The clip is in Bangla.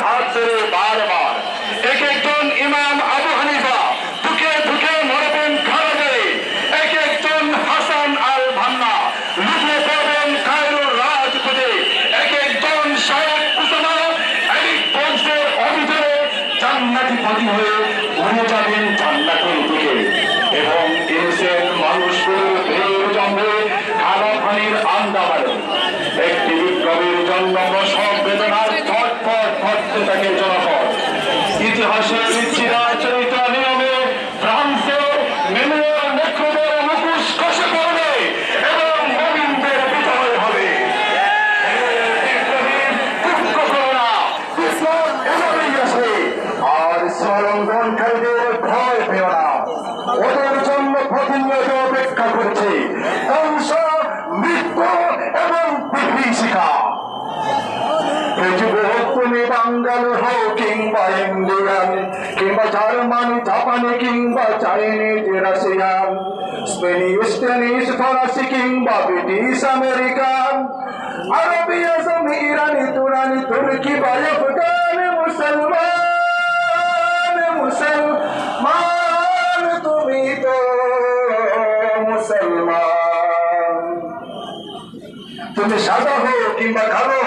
হাত ধরে বারবার। এক একজন ইমাম আবু হানিফা ধুকে ধুকে মরবেন কারাগারে। এক একজন হাসান আল ভান্না লুকিয়ে পড়বেন কায়রোর রাজপথে। এক একজন শায়েখ উসামা এলিট বংশের অভিযানে জান্নাতি পতি হয়ে উড়ে যাবেন জান্নাতের দিকে। এবং ইনসেন মানুষগুলোর ভেড় জন্মে খানা পানির আন্দামানে একটি বিপ্লবের জন্য সব বেদনার ছটফট ঘটতে থাকে জনপদ। ইতিহাসের চিরাচরিত নিয়মে ফ্রান্সের মেনুয়ার নেক্রোদের মুখোশ খসে পড়বে এবং মুমিনদের বিজয় হবে। আর স্মরণকারীদের ভয় পেও না, ওদের জন্য প্রতিনিয়ত অপেক্ষা করছে ধ্বংস, মৃত্যু এবং বিভীষিকা। তুমি বাঙ্গাল হও কিংবা ইন্ডিয়ান কিংবা জার্মান জাপানি কিংবা চাইনিজ রাশিয়ান, স্পেনিশ ফরাসি কিংবা ব্রিটিশ আমেরিকান, আরবি আজমি ইরানি তুরানি তুর্কি বা আফগান, মুসলমান তুমি তো মুসলমান। তুমি সাদা হো কিংবা কালো হো।